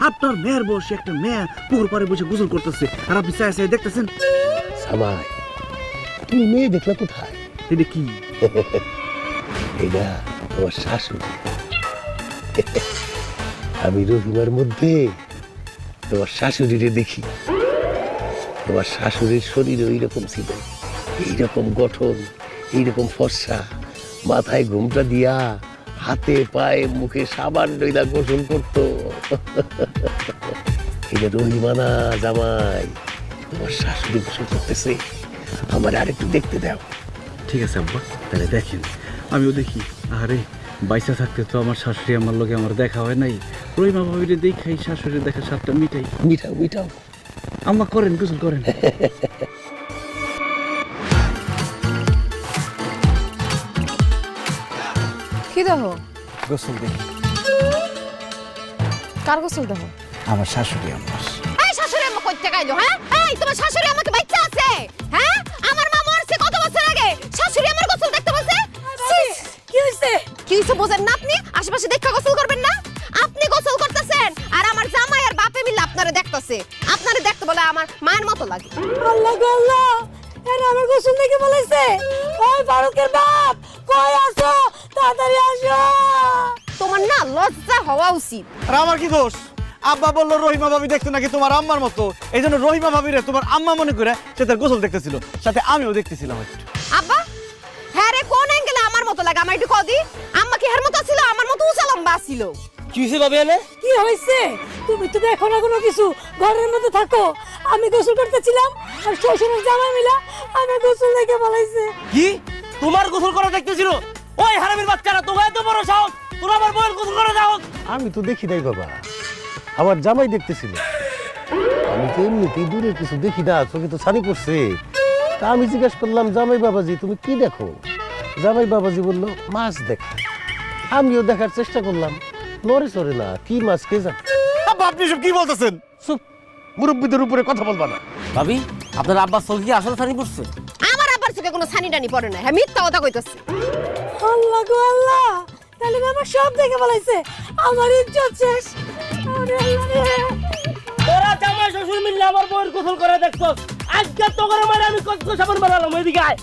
আপনার মেয়ের বয়সী একটা মেয়ে পুকুর পাড়ে বসে গোসল করতেছে আর আপনি চাই চাই দেখতেছেন। জামাই তুমি মেয়ে দেখলে কোথায়? এটা কি? এটা তোমার শাশুড়ি। আমি রহিমার মধ্যে তোমার শাশুড়িরে দেখি। তোমার শাশুড়ির শরীর ওইরকম ছিল, এইরকম গঠন, এইরকম ফর্সা, মাথায় ঘুমটা দিয়া হাতে পায়ে মুখে সাবান ডইলা গোসল করতো। এটা রহিমানা জামাই, তোমার শাশুড়ি গোসল করতেছে, আমার আরেকটু দেখতে দাও। ঠিক আছে আব্বা, তাহলে দেখেন, আমিও দেখি। আরে বাইসা থাকতে তো আমার শাশুড়ি আমার লগে আমার দেখা হয় নাই, রহিমা ভাবিরে দেখাই শাশুড়ির দেখা সাতটা মিটাই। মিঠাও মিঠাও। আম্মা করেন, গোসল করেন। কি দেখো? গোসল দেখি। কার গোসল দেখো? আমার শাশুড়ি আম্মার। এই শাশুড়ি আম্মা কইতে গাইলো, হ্যাঁ? এই তোমার শাশুড়ি আমাকে বাচ্চা আছে, হ্যাঁ? আমার মা মরছে কত বছর আগে, শাশুড়ি আমার গোসল দেখতে বলছে? কি হইছে? কি হইছে বোঝেন না আপনি? আশেপাশে দেখা গোসল করবেন না? আপনি গোসল করতেছেন আর আমার জামাই আর বাপে মিলে আপনারে দেখতেছে। আপনারে দেখতে বলে আমার মায়ের মতো লাগে। আল্লাহ গো আল্লাহ, এরা আমার গোসল দেখে বলেছে। ওই ফারুকের বাপ কই আছো, তাড়াতাড়ি আসো। তোমার না লজ্জা হওয়া উচিত। আর আমার কি দোষ? আব্বা বললো রহিমা ভাবি দেখতে নাকি তোমার আম্মার মতো, এই জন্য রহিমা ভাবিরে তোমার আম্মা মনে করে সে তার গোসল দেখতেছিল, সাথে আমিও দেখতেছিলাম একটু। আব্বা, হ্যাঁ রে, কোন অ্যাঙ্গেলে আমার মতো লাগে আমার একটু কদি? আম্মা কি হের মতো ছিল? আমার মতো উঁচা লম্বা ছিল। কি হয়েছে ভাবি এলে? কি হয়েছে? তুমি তো দেখো না কোনো কিছু, ঘরের মধ্যে থাকো। আমি গোসল করতেছিলাম আর শ্বশুরের জামাই মিলা আমার গোসল দেখে বলাইছে। কি তোমার গোসল করা দেখতেছিল? ওই হারামির বাচ্চারা, তোমার এত বড় সাহস, তোরা আমার বউয়ের গোসল করা দাও? আমি তো দেখি নাই বাবা, আমার জামাই দেখতেছিল। আমি তো এমনিতেই দূরে কিছু দেখি না, চোখে তো ছানি পড়ছে। তা আমি জিজ্ঞেস করলাম, জামাই বাবাজি তুমি কি দেখো? জামাই বাবাজি বললো মাছ দেখ। আমিও দেখার চেষ্টা করলাম, নড়ে চড়ে না, কি মাছ কে জানে। আব্বা আপনি সব কি বলতেছেন? চুপ, মুরব্বীদের উপরে কথা বলবা না। ভাবি আপনার আব্বার চোখ কি আসলে ছানি পড়ছে? আমার আব্বার চোখে কোনো ছানি টানি পড়ে না, হ্যাঁ মিথ্যা কথা কইতাছে। আল্লাহ গো আল্লাহ, তাহলে আমার সব দেখে বলাইছে। আমার ইজ্জত শেষ। আরে আল্লাহ রে। তোরা জামাই শ্বশুর মিললে আমার বউয়ের গোসল করে দেখছো, আজকে তো করে মানে আমি কত সাবান বানালাম। এদিকে আয়।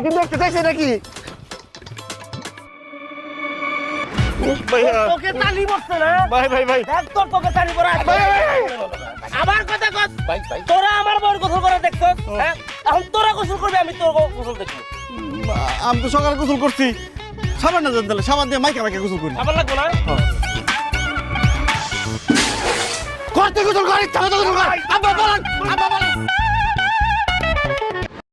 কি দেখতে চাইছে নাকি? তোকে তালি বসছে না? ভাই ভাই ভাই দেখ তোর তোকে তালি পড়া। আমার কথা কত? তোরা আমার বউয়ের গোসল করে দেখছো, হ্যাঁ? এখন তোরা গোসল করবি, আমি তোর গোসল দেখবো। আমি তো সকালে গোসল করছি, সাবান না জান, তাহলে সাবান দিয়ে মাইকা মাইকা গোসল করি। সাবান লাগবে না? করতে গোসল করি, তাহলে তো গোসল কর। আব্বা বলেন, আব্বা বলেন।